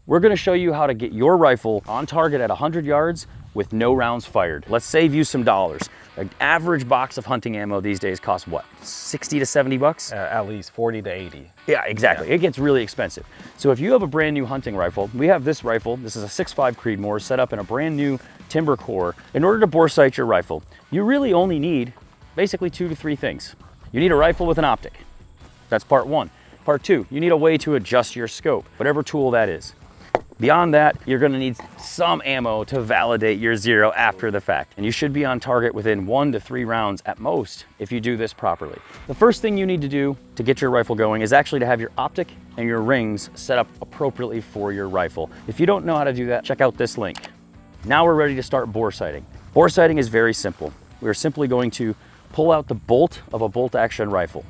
we're gonna show you how to get your rifle on target at 100 yards with no rounds fired. Let's save you some dollars. An average box of hunting ammo these days costs what? 60 to 70 bucks? At least 40 to 80. Yeah, exactly. Yeah. It gets really expensive. So if you have a brand new hunting rifle, we have this rifle. This is a 6.5 Creedmoor set up in a brand new timber core. In order to bore sight your rifle, you really only need basically 2 to 3 things. You need a rifle with an optic. That's part one. Part two, you need a way to adjust your scope, whatever tool that is. Beyond that, you're gonna need some ammo to validate your zero after the fact. And you should be on target within 1 to 3 rounds at most if you do this properly. The first thing you need to do to get your rifle going is actually to have your optic and your rings set up appropriately for your rifle. If you don't know how to do that, check out this link. Now we're ready to start bore sighting. Bore sighting is very simple. We're simply going to pull out the bolt of a bolt action rifle.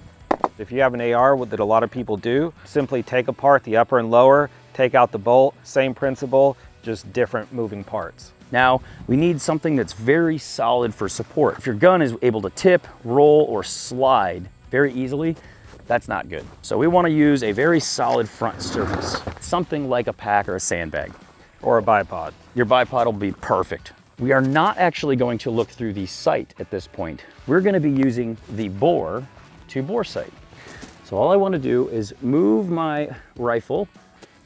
If you have an AR, that a lot of people do, simply take apart the upper and lower, take out the bolt, same principle, just different moving parts. Now, we need something that's very solid for support. If your gun is able to tip, roll, or slide very easily, that's not good. So we want to use a very solid front surface, something like a pack or a sandbag. Or a bipod. Your bipod will be perfect. We are not actually going to look through the sight at this point. We're going to be using the bore to bore sight. So all I want to do is move my rifle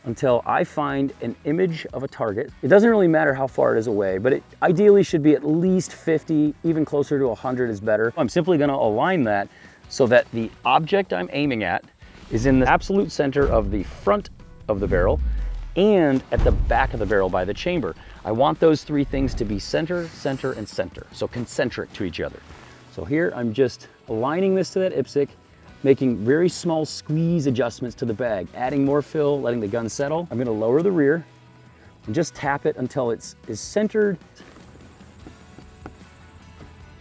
until I find an image of a target. It doesn't really matter how far it is away, but it ideally should be at least 50, even closer to 100 is better. I'm simply going to align that so that the object I'm aiming at is in the absolute center of the front of the barrel and at the back of the barrel by the chamber. I want those 3 things to be center, center, and center, so concentric to each other. So here I'm just aligning this to that IPSC, making very small squeeze adjustments to the bag, adding more fill, letting the gun settle. I'm gonna lower the rear and just tap it until it's centered.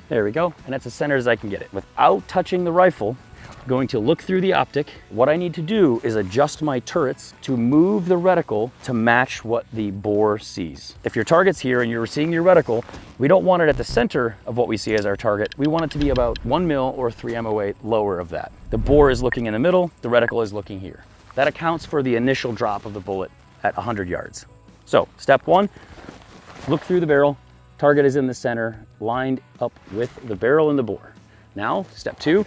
There we go, and that's as centered as I can get it. Without touching the rifle, I'm going to look through the optic. What I need to do is adjust my turrets to move the reticle to match what the bore sees. If your target's here and you're seeing your reticle, we don't want it at the center of what we see as our target. We want it to be about 1 mil or 3 MOA lower of that. The bore is looking in the middle, the reticle is looking here. That accounts for the initial drop of the bullet at 100 yards. So step 1, look through the barrel. Target is in the center, lined up with the barrel and the bore. Now, step 2,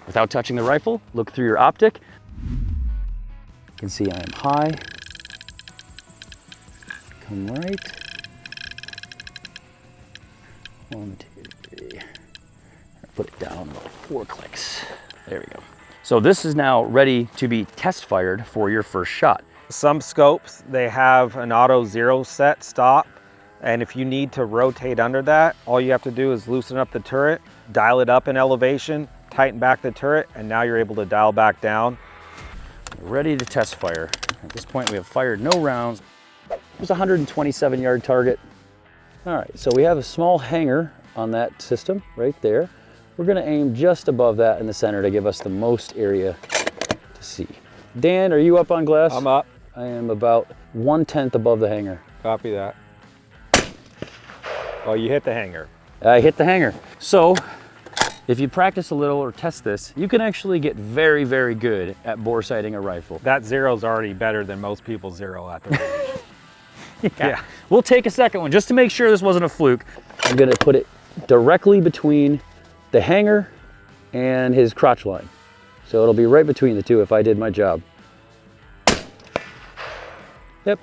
without touching the rifle, look through your optic. You can see I am high. Come right. 1, 2, 3. Put it down about 4 clicks. There we go. So this is now ready to be test fired for your first shot. Some scopes, they have an auto 0 set stop. And if you need to rotate under that, all you have to do is loosen up the turret, dial it up in elevation, tighten back the turret, and now you're able to dial back down. Ready to test fire. At this point, we have fired no rounds. There's a 127-yard target. All right, so we have a small hanger on that system right there. We're gonna aim just above that in the center to give us the most area to see. Dan, are you up on glass? I'm up. I am about 1/10 above the hanger. Copy that. Oh, you hit the hanger. I hit the hanger. So, if you practice a little or test this, you can actually get very, very good at bore sighting a rifle. That 0's already better than most people's 0 at the range. Yeah. We'll take a second one just to make sure this wasn't a fluke. I'm gonna put it directly between the hanger and his crotch line. So it'll be right between the two if I did my job. Yep.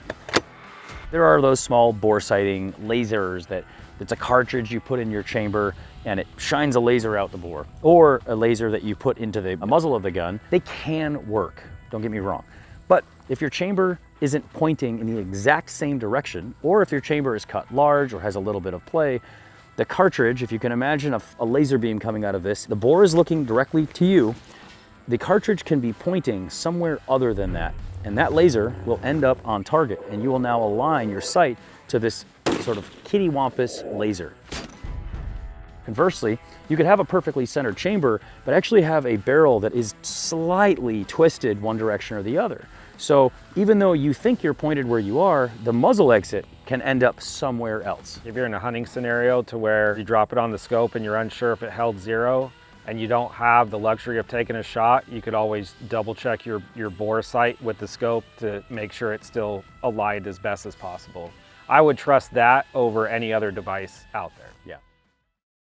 There are those small bore sighting lasers that it's a cartridge you put in your chamber and it shines a laser out the bore, or a laser that you put into the muzzle of the gun. They can work, don't get me wrong. But if your chamber isn't pointing in the exact same direction, or if your chamber is cut large or has a little bit of play, the cartridge, if you can imagine a laser beam coming out of this, the bore is looking directly to you. The cartridge can be pointing somewhere other than that, and that laser will end up on target, and you will now align your sight to this sort of kittywampus laser. Conversely, you could have a perfectly centered chamber, but actually have a barrel that is slightly twisted one direction or the other. So even though you think you're pointed where you are, the muzzle exit can end up somewhere else. If you're in a hunting scenario to where you drop it on the scope and you're unsure if it held 0, and you don't have the luxury of taking a shot, you could always double check your bore sight with the scope to make sure it's still aligned as best as possible. I would trust that over any other device out there. Yeah.